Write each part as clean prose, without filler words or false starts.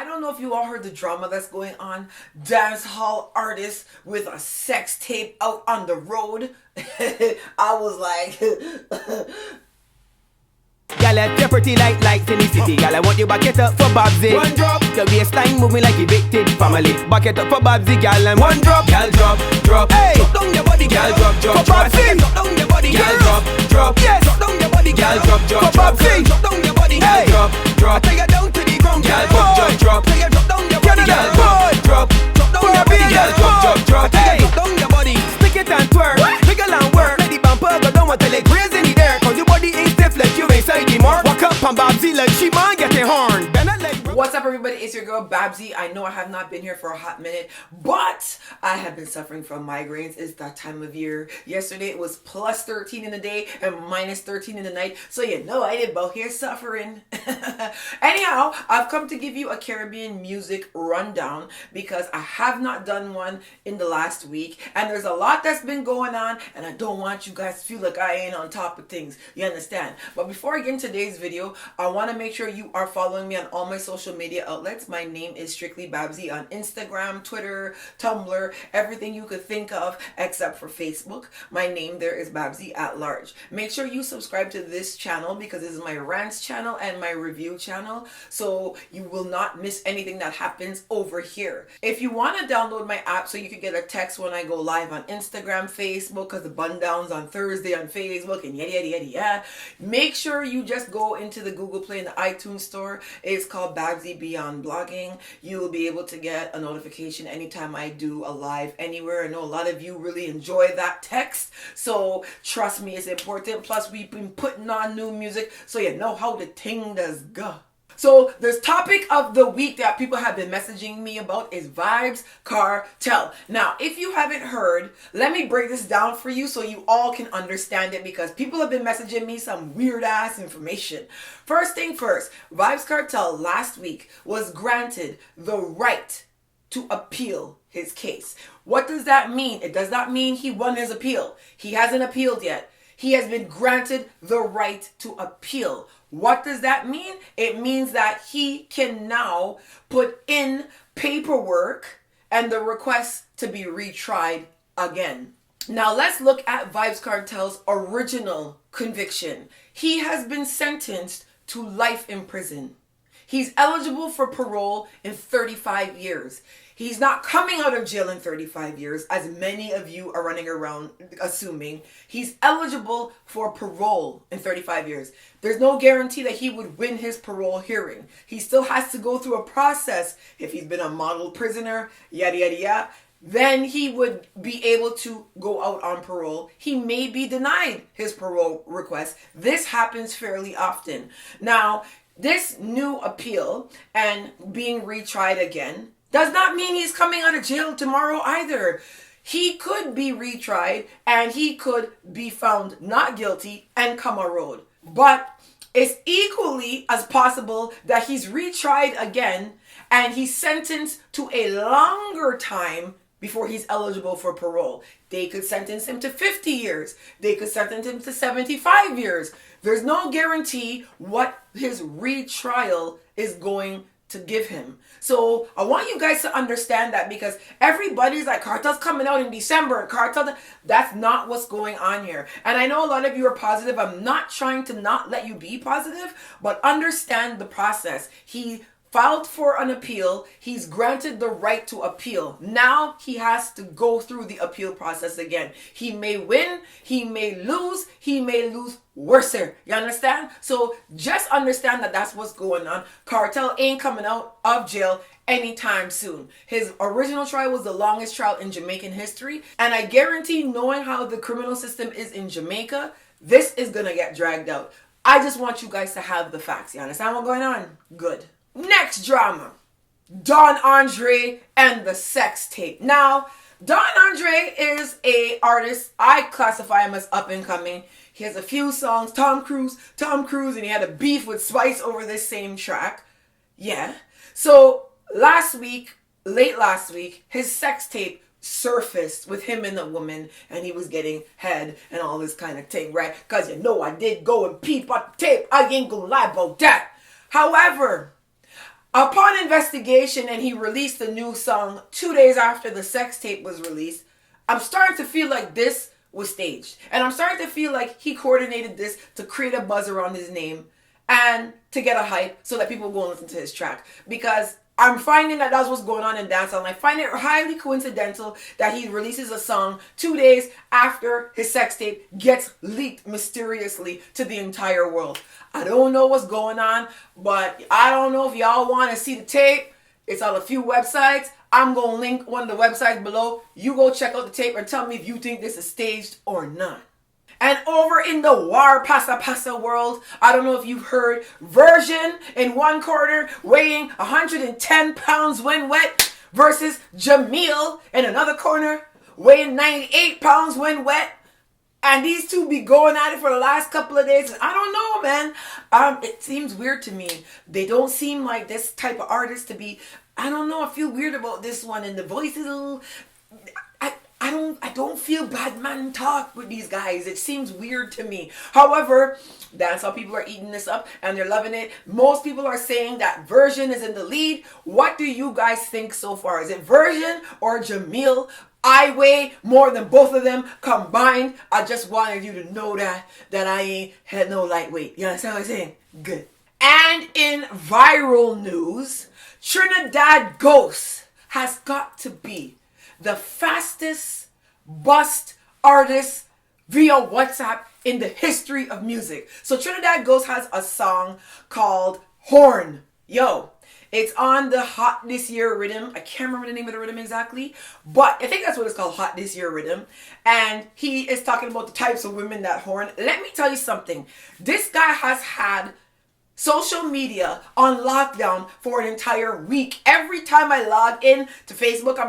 I don't know if you all heard the drama that's going on. Dance hall artist with a sex tape out on the road. I was like... Girl, you're pretty like lights in the city. Girl, I want you back it up for Babbzy. One drop, the waistline moving like evicted family. Back it up for Babbzy, girl, and one drop. Girl, drop, hey, drop down your body, girl, drop, for Babbzy. Drop down your body, girl, drop, yes, drop down your body, girl, drop, for Babbzy. Drop down your body, hey, drop, take it down to the ground, girl, drop, take it, drop down your body, girl, drop down your body, girl, drop, take it, drop down your body, stick it and twerk, wiggle and work, let the bumper go down until it grazes in the air, cause your body ain't stiff like you inside the mark. Walk up on Babbzy like she man getting horn. What's up, everybody? It's your girl Babbzy. I know I have not been here for a hot minute, but I have been suffering from migraines. It's that time of year. Yesterday it was plus 13 in the day and minus 13 in the night, so you know I did both here suffering. Anyhow, I've come to give you a Caribbean music rundown because I have not done one in the last week, and there's a lot that's been going on, and I don't want you guys to feel like I ain't on top of things. You understand? But before I get into today's video, I want to make sure you are following me on all my social media outlets. My name is strictly Babbzy on Instagram, Twitter, Tumblr, everything you could think of except for Facebook. My name there is Babbzy at large. Make sure you subscribe to this channel because this is my rants channel and my review channel, so you will not miss anything that happens over here. If you want to download my app so you can get a text when I go live on Instagram, Facebook, because the bundowns on Thursday on Facebook and yada, make sure you just go into the Google Play and the iTunes store. It's called Babbzy Beyond Blogging. You will be able to get a notification anytime I do a live anywhere. I know a lot of you really enjoy that text, so trust me, it's important. Plus, we've been putting on new music, so you know how the thing does go. So this topic of the week that people have been messaging me about is Vybz Kartel. Now, if you haven't heard, let me break this down for you so you all can understand it, because people have been messaging me some weird ass information. First thing first, Vybz Kartel last week was granted the right to appeal his case. What does that mean? It does not mean he won his appeal. He hasn't appealed yet. He has been granted the right to appeal. What does that mean? It means that he can now put in paperwork and the request to be retried again. Now let's look at Vybz Kartel's original conviction. He has been sentenced to life in prison. He's eligible for parole in 35 years. He's not coming out of jail in 35 years, as many of you are running around assuming. He's eligible for parole in 35 years. There's no guarantee that he would win his parole hearing. He still has to go through a process. If he's been a model prisoner, yada. Then he would be able to go out on parole. He may be denied his parole request. This happens fairly often. Now, this new appeal and being retried again does not mean he's coming out of jail tomorrow either. He could be retried and he could be found not guilty and come a road. But it's equally as possible that he's retried again and he's sentenced to a longer time before he's eligible for parole. They could sentence him to 50 years. They could sentence him to 75 years. There's no guarantee what his retrial is going to give him. So I want you guys to understand that, because everybody's like, Kartel's coming out in December. Kartel, that's not what's going on here. And I know a lot of you are positive. I'm not trying to not let you be positive, but understand the process. He filed for an appeal. He's granted the right to appeal. Now he has to go through the appeal process again. He may win, he may lose worse. You understand? So just understand that that's what's going on. Kartel ain't coming out of jail anytime soon. His original trial was the longest trial in Jamaican history, and I guarantee, knowing how the criminal system is in Jamaica, this is gonna get dragged out. I just want you guys to have the facts. You understand what's going on? Good. Next drama, Don Andre and the sex tape. Now, Don Andre is a artist. I classify him as up and coming. He has a few songs, Tom Cruise, and he had a beef with Spice over this same track. Yeah. So late last week, his sex tape surfaced with him and the woman, and he was getting head and all this kind of thing, right? Because you know I did go and peep on the tape. I ain't gonna lie about that. However, Upon investigation, and he released a new song 2 days after the sex tape was released, I'm starting to feel like this was staged. And I'm starting to feel like he coordinated this to create a buzz around his name and to get a hype so that people go and listen to his track. Because I'm finding that that's what's going on in dancehall, and I find it highly coincidental that he releases a song 2 days after his sex tape gets leaked mysteriously to the entire world. I don't know what's going on, but I don't know if y'all want to see the tape. It's on a few websites. I'm going to link one of the websites below. You go check out the tape and tell me if you think this is staged or not. And over in the War Pasa Pasa world, I don't know if you've heard, Version in one corner weighing 110 pounds when wet versus Jamil in another corner weighing 98 pounds when wet. And these two be going at it for the last couple of days. I don't know, man. It seems weird to me. They don't seem like this type of artist to be. I don't know. I feel weird about this one. And the voice is a little. I don't feel bad man talk with these guys. It seems weird to me. However, that's how people are eating this up and they're loving it. Most people are saying that Version is in the lead. What do you guys think so far? Is it Version or Jamil? I weigh more than both of them combined. I just wanted you to know that I ain't had no lightweight. You understand what I'm saying? Good. And in viral news, Trinidad Ghost has got to be the fastest bust artist via WhatsApp in the history of music. So Trinidad Ghost has a song called Horn. Yo, it's on the Hot This Year rhythm. I can't remember the name of the rhythm exactly, but I think that's what it's called, Hot This Year rhythm. And he is talking about the types of women that horn. Let me tell you something. This guy has had social media on lockdown for an entire week. Every time I log in to Facebook,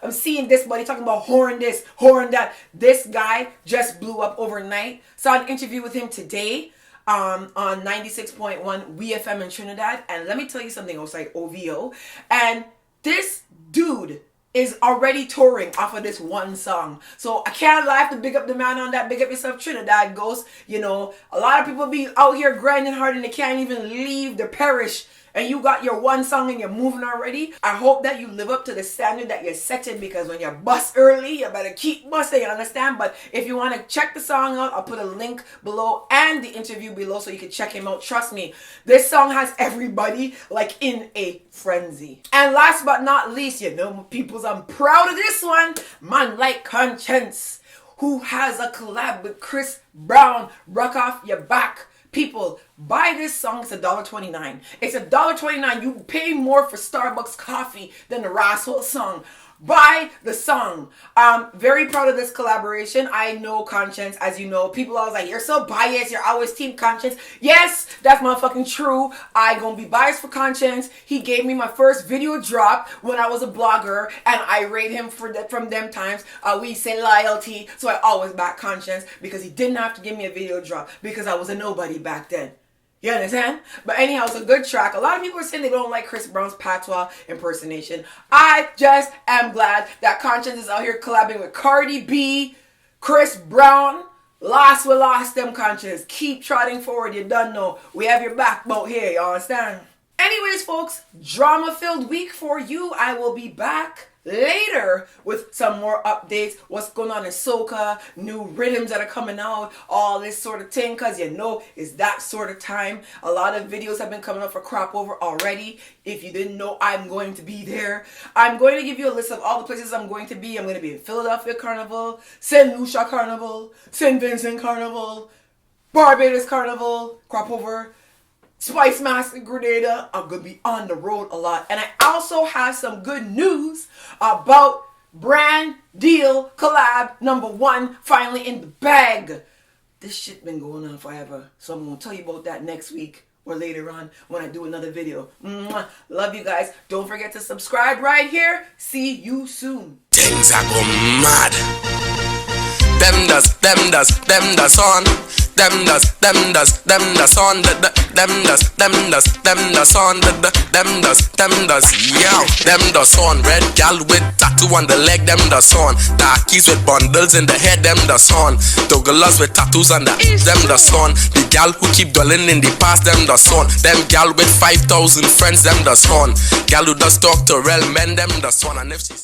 I'm seeing this buddy talking about horn this, horn that. This guy just blew up overnight. Saw an interview with him today on 96.1 WFM in Trinidad. And let me tell you something else, like OVO. And this dude is already touring off of this one song. So I can't lie, I have to big up the man on that. Big up yourself, Trinidad Ghost. You know, a lot of people be out here grinding hard and they can't even leave the parish. And you got your one song and you're moving already. I hope that you live up to the standard that you're setting, because when you bust early, you better keep busting, you understand? But if you want to check the song out, I'll put a link below and the interview below so you can check him out. Trust me, this song has everybody like in a frenzy. And last but not least, you know, peoples, I'm proud of this one. Man like Konshens, who has a collab with Chris Brown, Bruck Off Your Back. People, buy this song. It's $1.29. It's $1.29. You pay more for Starbucks coffee than the Rascal song. Buy the song. I'm very proud of this collaboration. I know Konshens, as you know. People always like, you're so biased. You're always team Konshens. Yes, that's motherfucking true. I gonna be biased for Konshens. He gave me my first video drop when I was a blogger, and I rate him for that from them times. We say loyalty, so I always back Konshens because he didn't have to give me a video drop because I was a nobody back then. You understand? But anyhow, it's a good track. A lot of people are saying they don't like Chris Brown's patois impersonation. I just am glad that Konshens is out here collabing with Cardi B, Chris Brown. Lost, we lost them, Konshens. Keep trotting forward. You done know. We have your back boat here. You understand? Anyways, folks, drama-filled week for you. I will be back later with some more updates, what's going on in soca, new rhythms that are coming out, all this sort of thing, because you know it's that sort of time. A lot of videos have been coming up for crop over already. If you didn't know, I'm going to be there. I'm going to give you a list of all the places I'm going to be. I'm going to be in Philadelphia Carnival, St. Lucia Carnival, St. Vincent Carnival, Barbados Carnival, crop over, Spice Master Grenada. I'm going to be on the road a lot. And I also have some good news about brand deal collab #1 finally in the bag. This shit been going on forever. So I'm going to tell you about that next week or later on when I do another video. Mwah. Love you guys. Don't forget to subscribe right here. See you soon. Things are go mad. Them does on. them the son, them the son, yeah, them the son. Red gal with tattoo on the leg, them the son. Darkies with bundles in the head, them the son. Douglas with tattoos on the them the son. The gal who keep dwelling in the past, them the son. Them gal with 5,000 friends, them the son. Gal who does talk to real men, them the son. And if she's